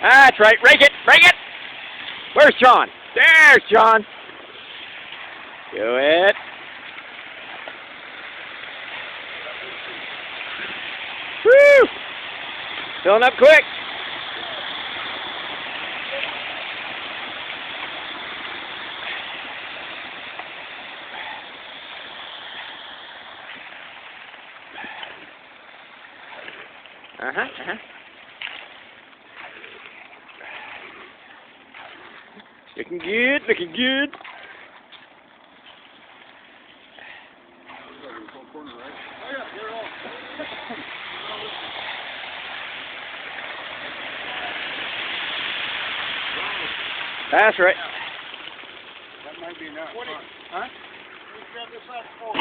That's right. Rake it. Rake it. Where's John? There's John. Do it. Woo! Filling up quick. Looking good, looking good. That's right. That might be enough. Huh?